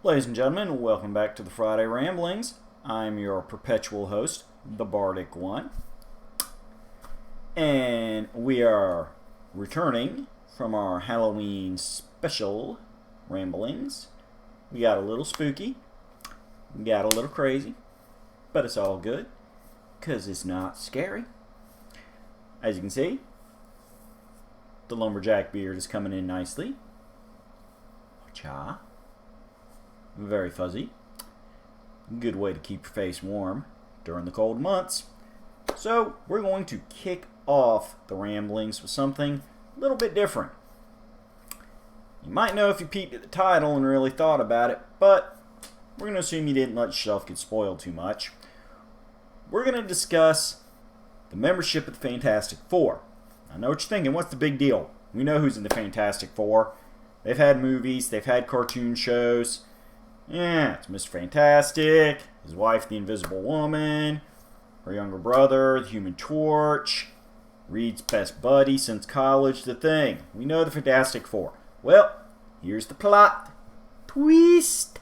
Ladies and gentlemen, welcome back to the Friday Ramblings. I'm your perpetual host, the Bardic one. And we are returning from our Halloween special ramblings. We got a little spooky, we got a little crazy, but it's all good, because it's not scary. As you can see, the lumberjack beard is coming in nicely. Cha. Very fuzzy. Good way to keep your face warm during the cold months. So we're going to kick off the ramblings with something a little bit different. You might know if you peeked at the title and really thought about it, but we're going to assume you didn't let yourself get spoiled too much. We're going to discuss the membership of the Fantastic Four. I know what you're thinking, what's the big deal? We know who's in the Fantastic Four. They've had movies, they've had cartoon shows. Yeah, it's Mr. Fantastic, his wife, the Invisible Woman, her younger brother, the Human Torch, Reed's best buddy since college, the Thing. We know the Fantastic Four. Well, here's the plot. Twist.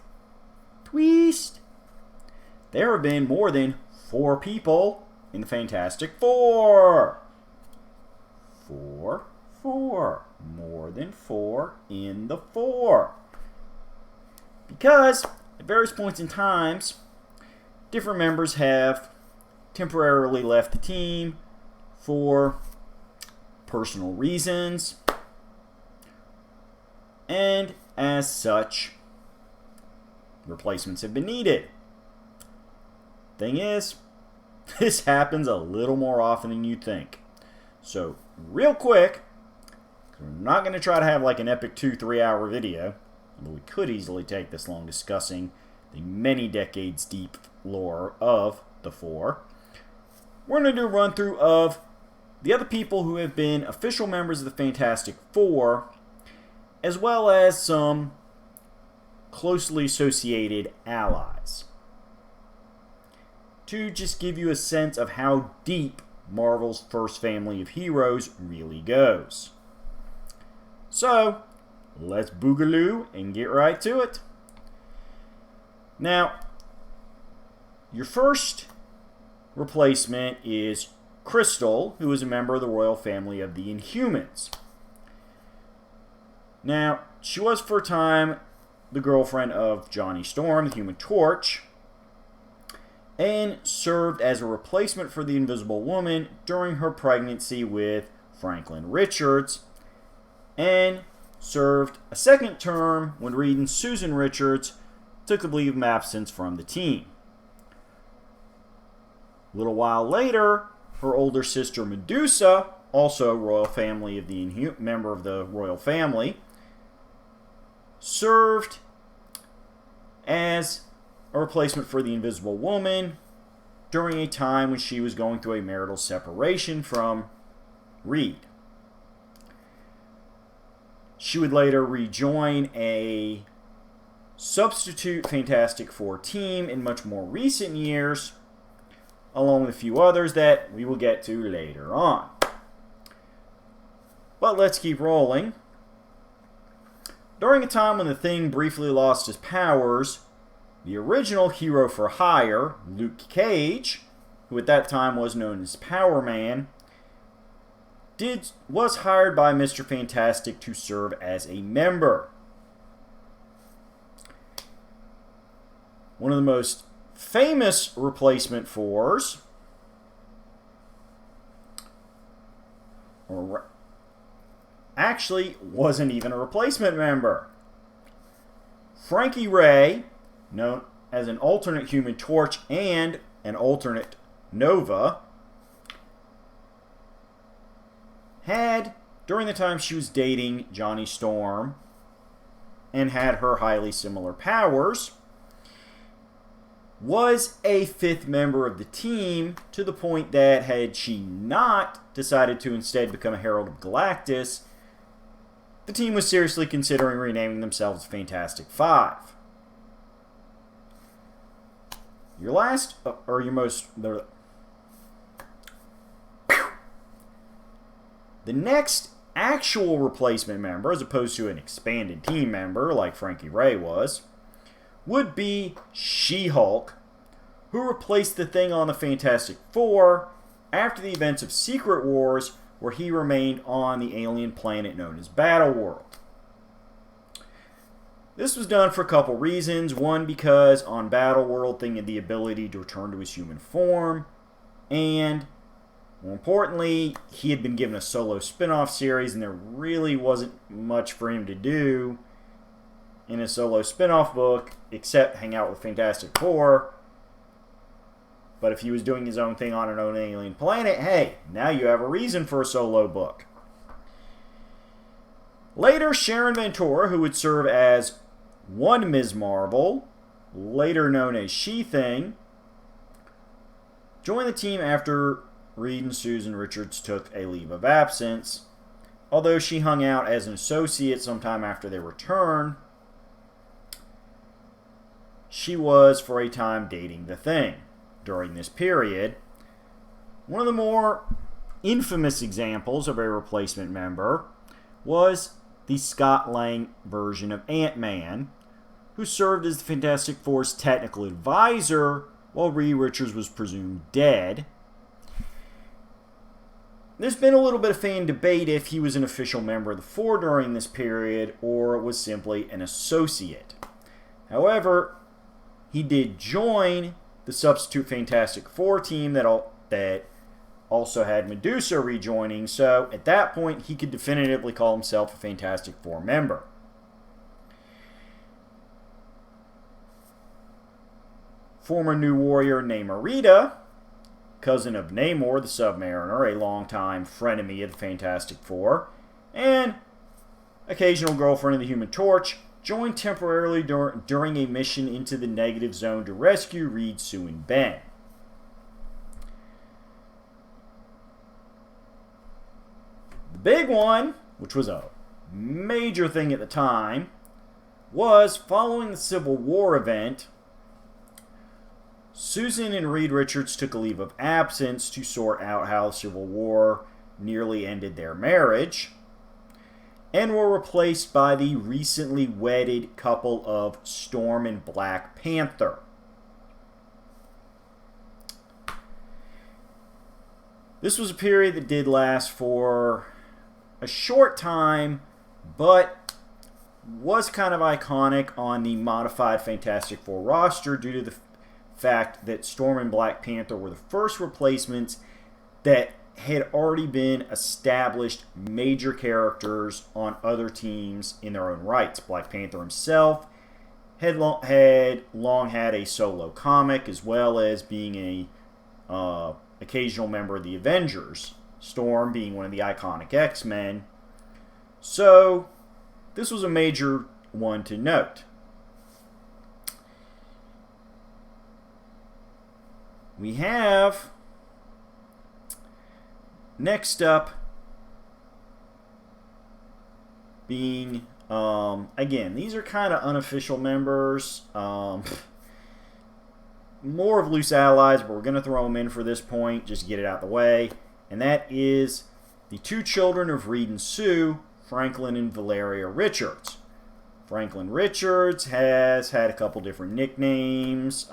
There have been more than 4 people in the Fantastic Four. Four. More than 4 in the 4. Because at various points in times, different members have temporarily left the team for personal reasons, and as such, replacements have been needed. Thing is, this happens a little more often than you'd think. So, real quick, we're not going to try to have like an epic 2-3 hour video, although we could easily take this long discussing the many decades deep lore of the Four. We're going to do a run through of the other people who have been official members of the Fantastic Four, as well as some closely associated allies, to just give you a sense of how deep Marvel's first family of heroes really goes. So, let's boogaloo and get right to it. Now, your first replacement is Crystal, who is a member of the royal family of the Inhumans. Now, she was for a time the girlfriend of Johnny Storm, the Human Torch, and served as a replacement for the Invisible Woman during her pregnancy with Franklin Richards, and served a second term when Reed and Susan Richards took a leave of absence from the team. A little while later, her older sister Medusa, also royal family of the member of the royal family, served as a replacement for the Invisible Woman during a time when she was going through a marital separation from Reed. She would later rejoin a substitute Fantastic Four team in much more recent years, along with a few others that we will get to later on. But let's keep rolling. During a time when the Thing briefly lost his powers, the original hero for hire, Luke Cage, who at that time was known as Power Man, was hired by Mr. Fantastic to serve as a member. One of the most famous replacement fours, actually wasn't even a replacement member. Frankie Ray, known as an alternate Human Torch and an alternate Nova, had, during the time she was dating Johnny Storm and had her highly similar powers, was a 5th member of the team, to the point that had she not decided to instead become a Herald of Galactus, the team was seriously considering renaming themselves Fantastic Five. Your last, or your most... The next actual replacement member, as opposed to an expanded team member like Frankie Ray was would be She-Hulk, who replaced the Thing on the Fantastic Four after the events of Secret Wars, where he remained on the alien planet known as Battleworld. This was done for a couple reasons. One, because on Battleworld, Thing had the ability to return to his human form, and more importantly, he had been given a solo spin-off series, and there really wasn't much for him to do in a solo spin-off book except hang out with Fantastic Four. But if he was doing his own thing on an own alien planet, hey, now you have a reason for a solo book. Later, Sharon Ventura, who would serve as one Ms. Marvel, later known as She-Thing, joined the team after Reed and Susan Richards took a leave of absence. Although she hung out as an associate sometime after their return, she was for a time dating the Thing. During this period, one of the more infamous examples of a replacement member was the Scott Lang version of Ant-Man, who served as the Fantastic Four's technical advisor while Reed Richards was presumed dead. There's been a little bit of fan debate if he was an official member of the Four during this period or was simply an associate. However, he did join the substitute Fantastic Four team that also had Medusa rejoining, so at that point he could definitively call himself a Fantastic Four member. Former New Warrior Namorita, cousin of Namor the Submariner, a longtime frenemy of the Fantastic Four, and occasional girlfriend of the Human Torch, joined temporarily during a mission into the Negative Zone to rescue Reed, Sue, and Ben. The big one, which was a major thing at the time, was following the Civil War event, Susan and Reed Richards took a leave of absence to sort out how the Civil War nearly ended their marriage, and were replaced by the recently wedded couple of Storm and Black Panther. This was a period that did last for a short time, but was kind of iconic on the modified Fantastic Four roster due to the fact that Storm and Black Panther were the first replacements that had already been established major characters on other teams in their own rights. Black Panther himself had long had a solo comic, as well as being a occasional member of the Avengers, Storm being one of the iconic X-Men. So this was a major one to note. We have, next up, being, again, these are kind of unofficial members, more of loose allies, but we're going to throw them in for this point, just to get it out of the way, and that is the two children of Reed and Sue, Franklin and Valeria Richards. Franklin Richards has had a couple different nicknames.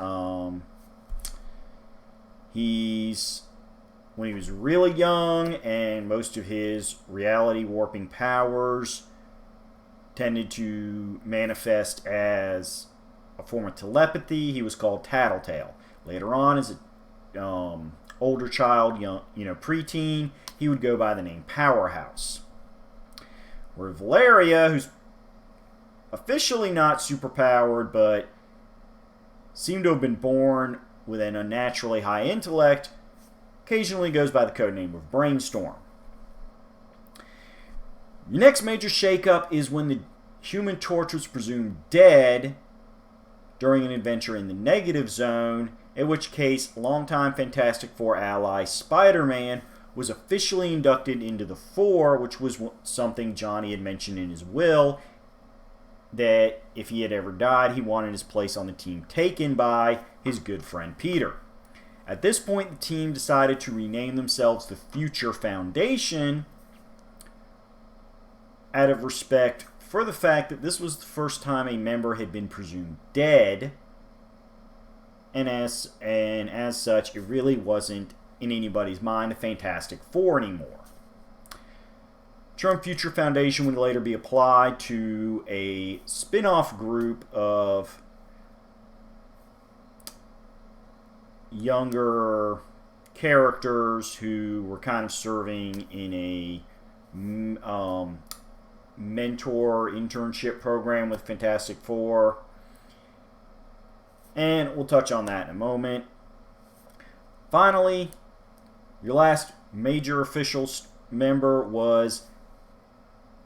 When he was really young, and most of his reality warping powers tended to manifest as a form of telepathy, he was called Tattletale. Later on, as an older child, preteen, he would go by the name Powerhouse. Where Valeria, who's officially not superpowered, but seemed to have been born with an unnaturally high intellect, occasionally goes by the codename of Brainstorm. The next major shakeup is when the Human Torch was presumed dead during an adventure in the Negative Zone, in which case longtime Fantastic Four ally Spider-Man was officially inducted into the Four, which was something Johnny had mentioned in his will, that if he had ever died, he wanted his place on the team taken by his good friend Peter. At this point, the team decided to rename themselves the Future Foundation out of respect for the fact that this was the first time a member had been presumed dead, and as such, it really wasn't in anybody's mind a Fantastic Four anymore. Term Future Foundation would later be applied to a spin-off group of younger characters who were kind of serving in a mentor internship program with Fantastic Four. And we'll touch on that in a moment. Finally, your last major official member was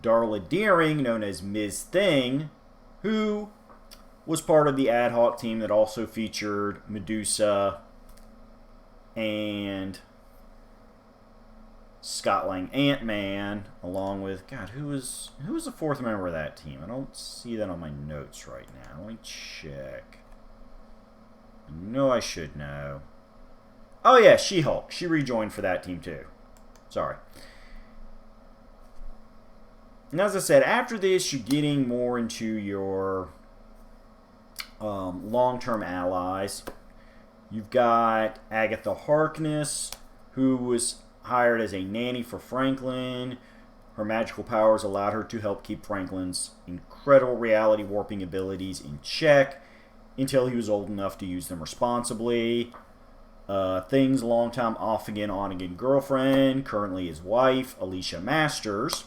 Darla Deering, known as Ms. Thing, who was part of the ad hoc team that also featured Medusa and Scott Lang Ant-Man, along with, God, who was the fourth member of that team? I don't see that on my notes right now. Let me check. I know I should know. Oh yeah, She-Hulk. She rejoined for that team too. Sorry. And as I said, after this, you're getting more into your long-term allies. You've got Agatha Harkness, who was hired as a nanny for Franklin. Her magical powers allowed her to help keep Franklin's incredible reality warping abilities in check until he was old enough to use them responsibly. Thing's longtime off-again, on-again girlfriend, currently his wife, Alicia Masters.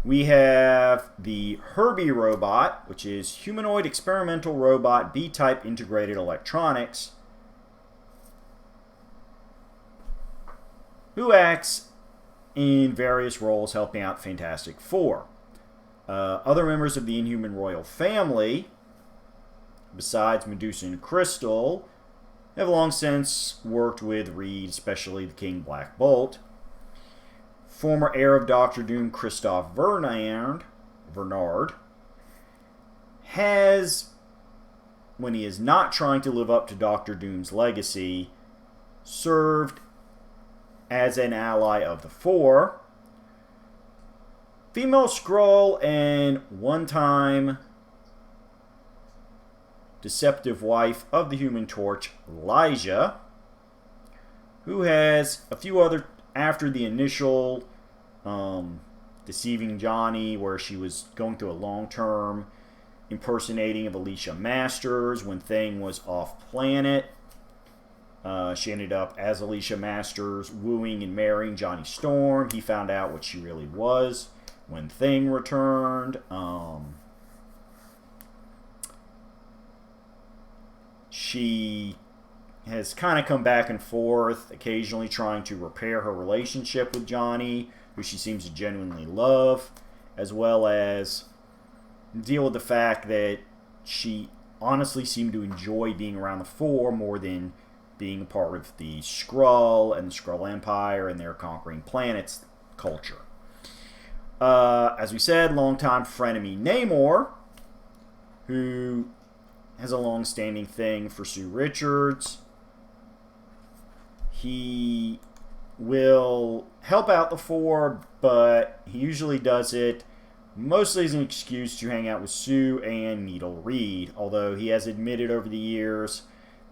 We have the Herbie robot, which is humanoid experimental robot B-type integrated electronics, who acts in various roles helping out Fantastic Four. Other members of the Inhuman royal family, besides Medusa and Crystal, have long since worked with Reed, especially the King Black Bolt. Former heir of Doctor Doom, Christophe Bernard, has, when he is not trying to live up to Doctor Doom's legacy, served as an ally of the Four. Female Skrull and one-time deceptive wife of the Human Torch, Lyja, who has a few other, after the initial deceiving Johnny, where she was going through a long-term impersonating of Alicia Masters when Thing was off-planet. She ended up, as Alicia Masters, wooing and marrying Johnny Storm. He found out what she really was when Thing returned. She has kind of come back and forth, occasionally trying to repair her relationship with Johnny, who she seems to genuinely love, as well as deal with the fact that she honestly seemed to enjoy being around the Four more than being a part of the Skrull and the Skrull Empire and their conquering planets culture. As we said, longtime frenemy Namor, who has a long-standing thing for Sue Richards. He will help out the Four, but he usually does it mostly as an excuse to hang out with Sue and Needle Reed, although he has admitted over the years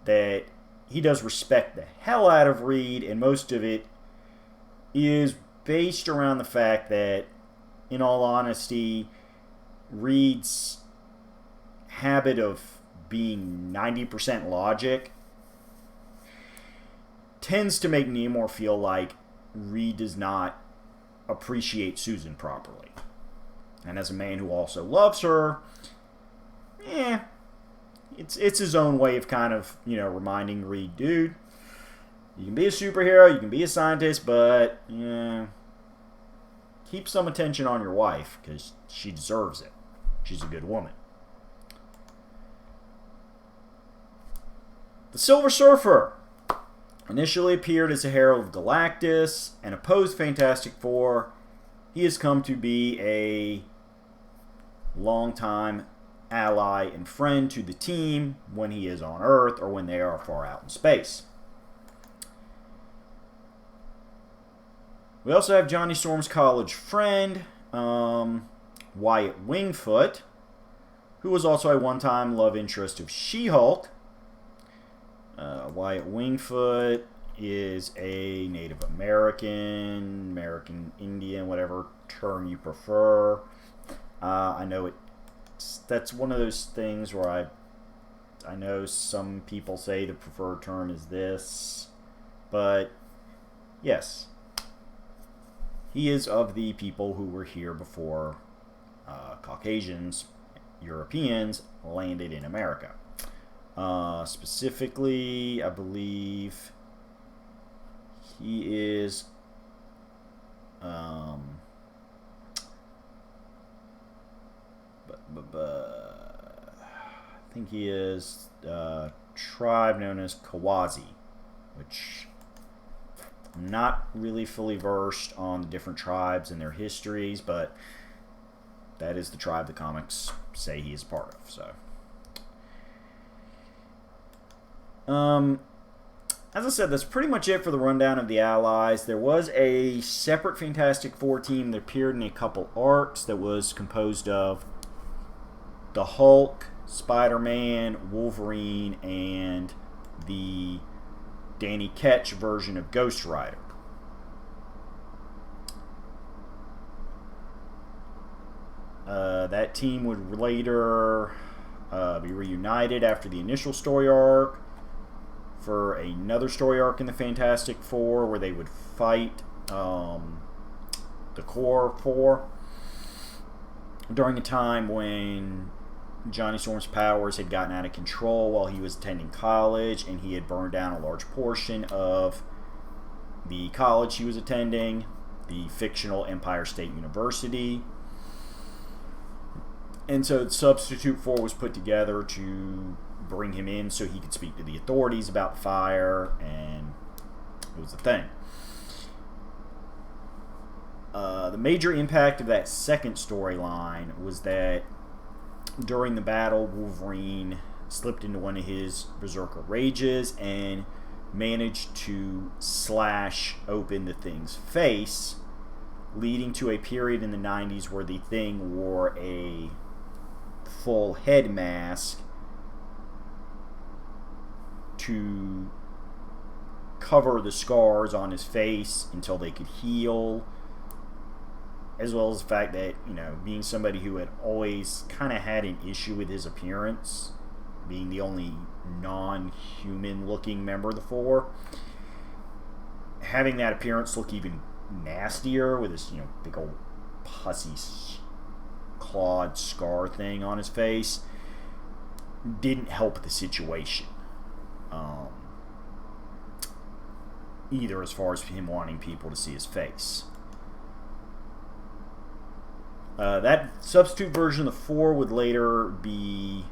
that he does respect the hell out of Reed, and most of it is based around the fact that, in all honesty, Reed's habit of being 90% logic tends to make Namor feel like Reed does not appreciate Susan properly. And as a man who also loves her, it's his own way of kind of, reminding Reed, dude, you can be a superhero, you can be a scientist, but, keep some attention on your wife, because she deserves it. She's a good woman. The Silver Surfer initially appeared as a herald of Galactus and opposed Fantastic Four. He has come to be a longtime ally and friend to the team when he is on Earth or when they are far out in space. We also have Johnny Storm's college friend, Wyatt Wingfoot, who was also a one-time love interest of She-Hulk. Wyatt Wingfoot is a Native American Indian, whatever term you prefer. I know that's one of those things where I know some people say the preferred term is this, but yes, he is of the people who were here before Caucasians, Europeans landed in America. Specifically, I believe he is I think he is a tribe known as Kawazi, which I'm not really fully versed on the different tribes and their histories, but that is the tribe the comics say he is part of. So, as I said, that's pretty much it for the rundown of the Allies. There was a separate Fantastic Four team that appeared in a couple arcs that was composed of the Hulk, Spider-Man, Wolverine, and the Danny Ketch version of Ghost Rider. That team would later be reunited after the initial story arc for another story arc in the Fantastic Four where they would fight the Core Four during a time when Johnny Storm's powers had gotten out of control while he was attending college, and he had burned down a large portion of the college he was attending, the fictional Empire State University. And so the Substitute Four was put together to bring him in so he could speak to the authorities about the fire, and it was a thing. The major impact of that second storyline was that during the battle, Wolverine slipped into one of his berserker rages and managed to slash open the Thing's face, leading to a period in the 90s where the Thing wore a full head mask to cover the scars on his face until they could heal, as well as the fact that, being somebody who had always kind of had an issue with his appearance, being the only non-human looking member of the Four, having that appearance look even nastier with this, big old pussy clawed scar thing on his face didn't help the situation. Either as far as him wanting people to see his face. That substitute version of the Four would later be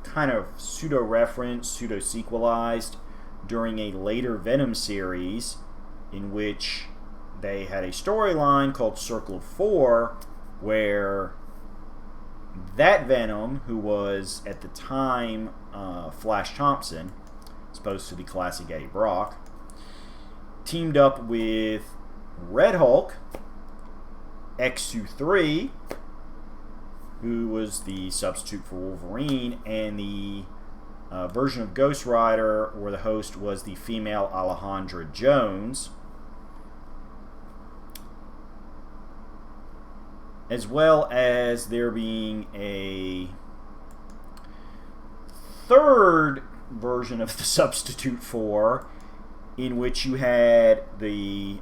kind of pseudo-referenced, pseudo-sequelized during a later Venom series in which they had a storyline called Circle of Four where that Venom, who was at the time Flash Thompson, as opposed to the classic Eddie Brock, teamed up with Red Hulk, X-23, who was the substitute for Wolverine, and the version of Ghost Rider where the host was the female Alejandra Jones, as well as there being a third version of the Substitute Four in which you had the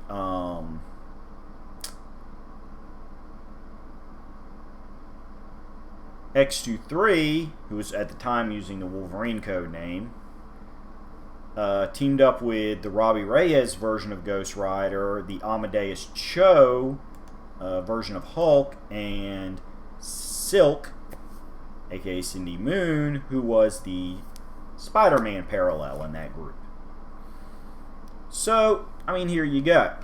X-23, who was at the time using the Wolverine code name, teamed up with the Robbie Reyes version of Ghost Rider, the Amadeus Cho version of Hulk, and Silk, aka Cindy Moon, who was the Spider-Man parallel in that group. So, here you go.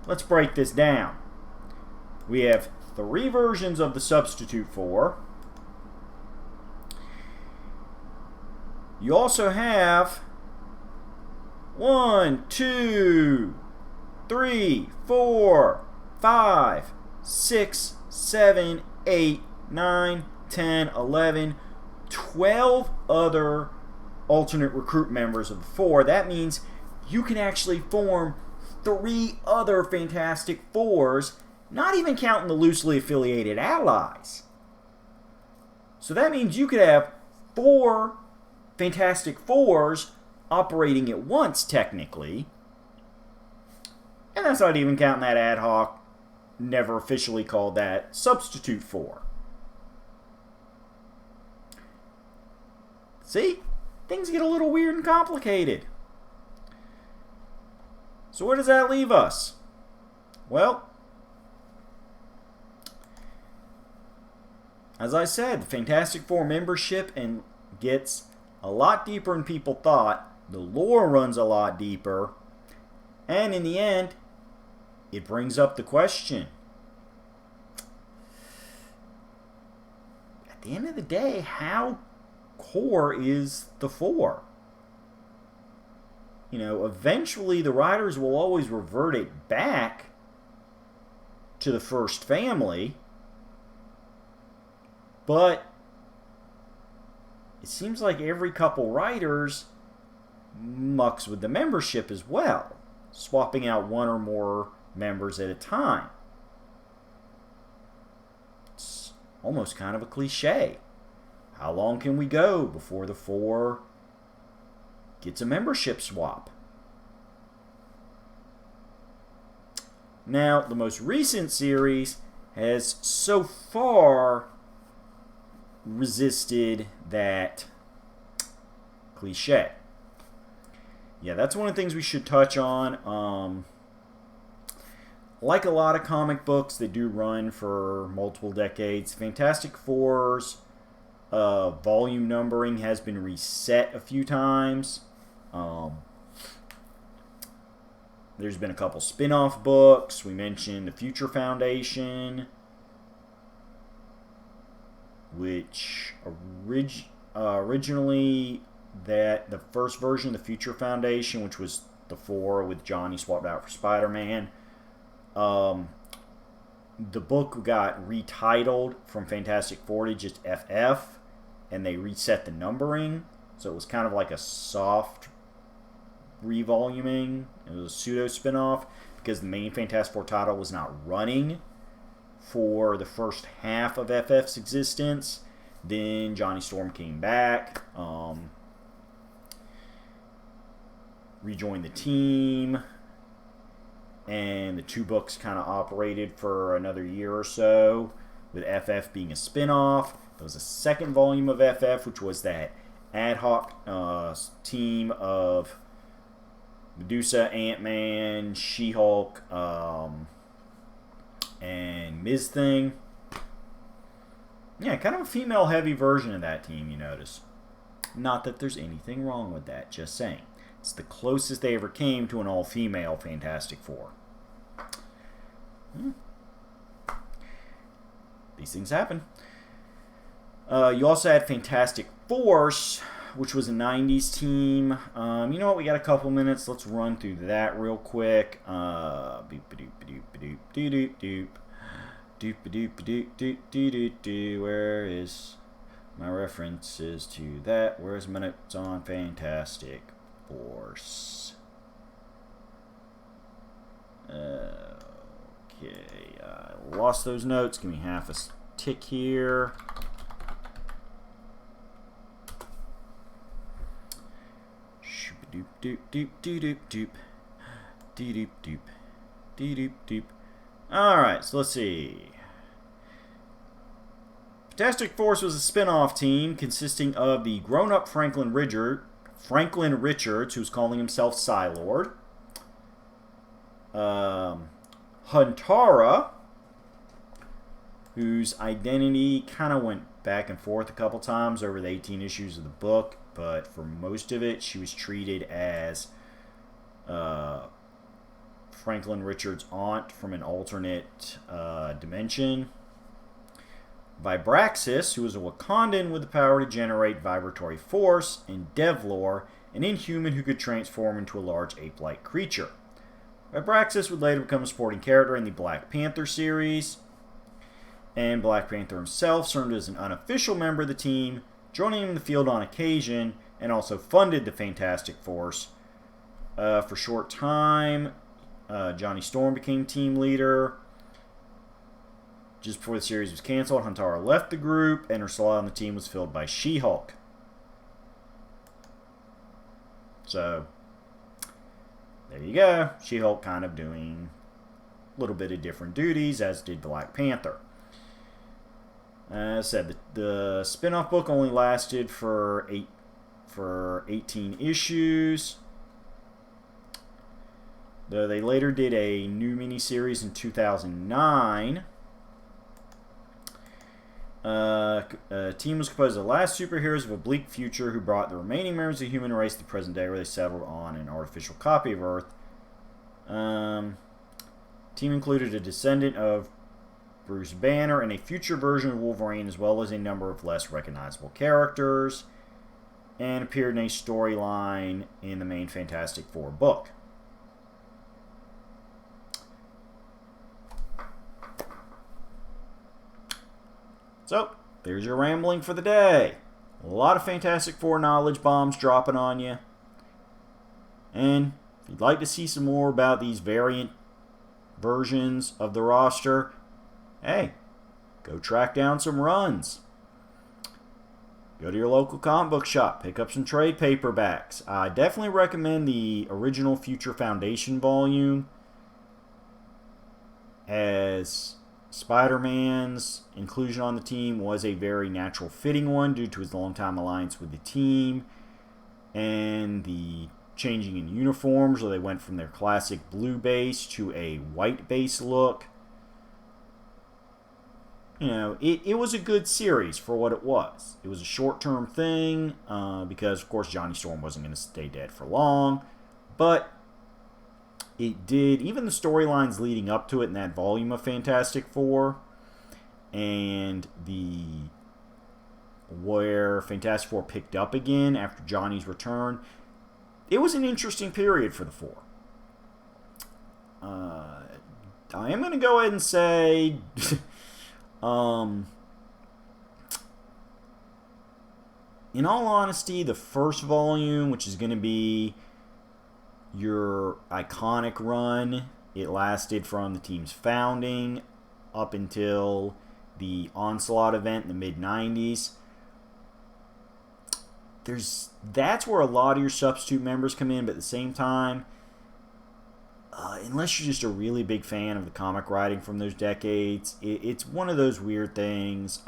Let's break this down. We have 3 versions of the Substitute Four. You also have 1, 2, 3, 4, 5, 6, 7, 8, 9, 10, 11, 12 other alternate recruit members of the 4. That means you can actually form 3 other Fantastic Fours, not even counting the loosely affiliated allies. So that means you could have 4 Fantastic Fours operating at once, technically. And that's not even counting that ad hoc, never officially called that, Substitute 4. See? Things get a little weird and complicated. So where does that leave us? Well, as I said, the Fantastic Four membership and gets a lot deeper than people thought. The lore runs a lot deeper. And in the end, it brings up the question. At the end of the day, how core is the 4? You know, eventually the writers will always revert it back to the first family. But it seems like every couple writers mucks with the membership as well, swapping out one or more members at a time. It's almost kind of a cliche. How long can we go before the 4 gets a membership swap? Now, the most recent series has so far resisted that cliche. Yeah, that's one of the things we should touch on. Like a lot of comic books that do run for multiple decades, Fantastic Four's volume numbering has been reset a few times. There's been a couple spin-off books. We mentioned the Future Foundation, which originally the first version of the Future Foundation, which was the 4 with Johnny swapped out for Spider-Man, the book got retitled from Fantastic Four to just FF, and they reset the numbering, so it was kind of like a soft revoluming. It was a pseudo spin-off because the main Fantastic Four title was not running for the first half of FF's existence. Then Johnny Storm came back, rejoined the team, and the 2 books kind of operated for another year or so, with FF being a spin-off. There was a second volume of FF, which was that ad hoc team of Medusa, Ant-Man, She-Hulk, and Ms. Thing. Yeah, kind of a female-heavy version of that team, you notice. Not that there's anything wrong with that, just saying. It's the closest they ever came to an all-female Fantastic Four. These things happen. You also had Fantastic Force, which was a 90s team. You know what? We got a couple minutes. Let's run through that real quick. Where is my references to that? Where's my notes on Fantastic Force? Okay, I lost those notes. Give me half a tick here. Doop doop doop doop doop doop doop doop doop. All right, so let's see. Fantastic Force was a spin-off team consisting of the grown-up Franklin Richards, who's calling himself Psylord, Huntara, whose identity kind of went back and forth a couple times over the 18 issues of the book, but for most of it, she was treated as Franklin Richards' aunt from an alternate dimension. Vibraxis, who is a Wakandan with the power to generate vibratory force, and Devlor, an Inhuman who could transform into a large ape-like creature. Vibraxis would later become a supporting character in the Black Panther series. And Black Panther himself served as an unofficial member of the team, joining him in the field on occasion, and also funded the Fantastic Force. For a short time, Johnny Storm became team leader. Just before the series was canceled, Huntara left the group, and her slot on the team was filled by She-Hulk. So, there you go. She-Hulk kind of doing a little bit of different duties, as did Black Panther. As I said, the spin-off book only lasted for 18 issues. Though they later did a new miniseries in 2009. A team was composed of the last superheroes of a bleak future who brought the remaining members of the human race to the present day, where they settled on an artificial copy of Earth. Team included a descendant of Bruce Banner and a future version of Wolverine, as well as a number of less recognizable characters, and appeared in a storyline in the main Fantastic Four book. So, there's your rambling for the day. A lot of Fantastic Four knowledge bombs dropping on you. And if you'd like to see some more about these variant versions of the roster, hey, go track down some runs. Go to your local comic book shop, pick up some trade paperbacks. I definitely recommend the original Future Foundation volume, as Spider-Man's inclusion on the team was a very natural fitting one due to his long-time alliance with the team and the changing in uniforms, where they went from their classic blue base to a white base look. You know, it was a good series for what it was. It was a short-term thing because, of course, Johnny Storm wasn't going to stay dead for long. But it did, even the storylines leading up to it in that volume of Fantastic Four, and where Fantastic Four picked up again after Johnny's return, it was an interesting period for the Four. I am going to go ahead and say in all honesty, the first volume, which is going to be your iconic run, it lasted from the team's founding up until the Onslaught event in the mid-90s. That's where a lot of your substitute members come in, but at the same time, unless you're just a really big fan of the comic writing from those decades, it's one of those weird things.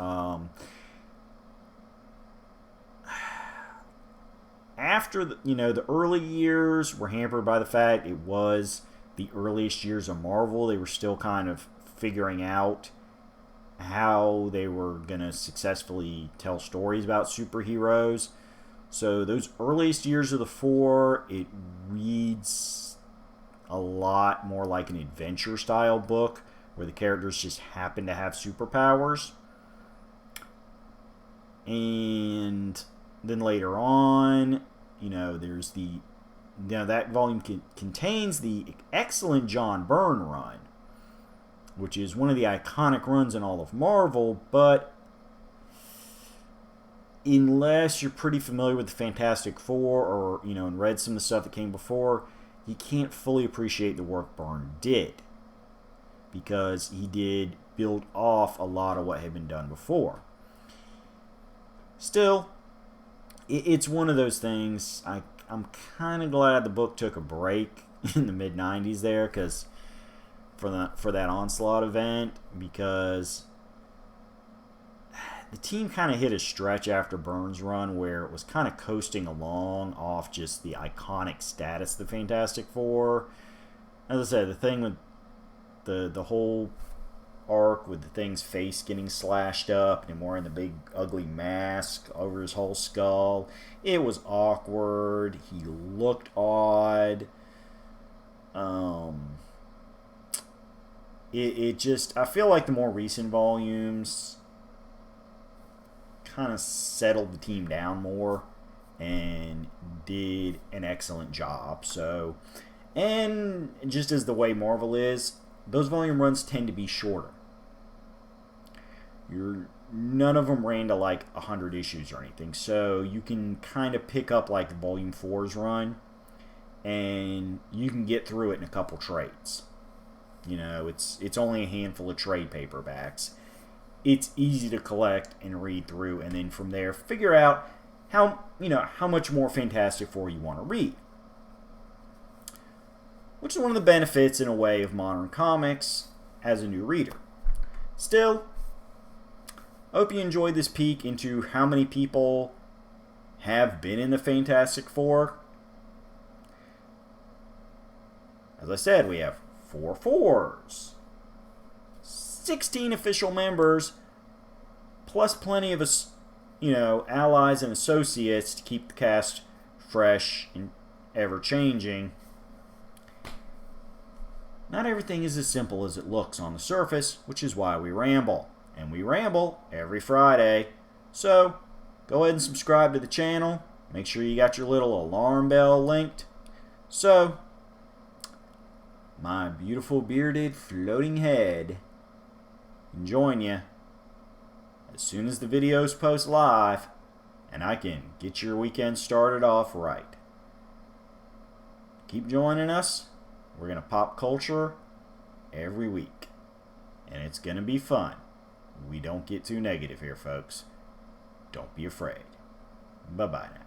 After the early years were hampered by the fact it was the earliest years of Marvel. They were still kind of figuring out how they were going to successfully tell stories about superheroes. So those earliest years of the Four, it reads a lot more like an adventure style book where the characters just happen to have superpowers. And then later on, there's that volume contains the excellent John Byrne run, which is one of the iconic runs in all of Marvel, but unless you're pretty familiar with the Fantastic Four or, and read some of the stuff that came before, you can't fully appreciate the work Byrne did, because he did build off a lot of what had been done before. Still, it's one of those things. I'm kind of glad the book took a break in the mid-90s there, because for that Onslaught event, because the team kind of hit a stretch after Byrne's run where it was kind of coasting along off just the iconic status of the Fantastic Four. As I said, the thing with the whole arc with the Thing's face getting slashed up and him wearing the big ugly mask over his whole skull, it was awkward. He looked odd. I feel like the more recent volumes kind of settled the team down more and did an excellent job. So, and just as the way Marvel is, those volume runs tend to be shorter. None of them ran to like 100 issues or anything, so you can kind of pick up like the Volume 4's run, and you can get through it in a couple trades. You know, it's only a handful of trade paperbacks. It's easy to collect and read through, and then from there figure out how much more Fantastic Four you want to read. Which is one of the benefits in a way of modern comics as a new reader. Still, I hope you enjoyed this peek into how many people have been in the Fantastic Four. As I said, we have 4 fours, 16 official members, plus plenty of us, allies and associates to keep the cast fresh and ever changing. Not everything is as simple as it looks on the surface, which is why we ramble. And we ramble every Friday. So, go ahead and subscribe to the channel. Make sure you got your little alarm bell linked. So, my beautiful bearded floating head can join you as soon as the videos post live, and I can get your weekend started off right. Keep joining us. We're going to pop culture every week, and it's going to be fun. We don't get too negative here, folks. Don't be afraid. Bye-bye now.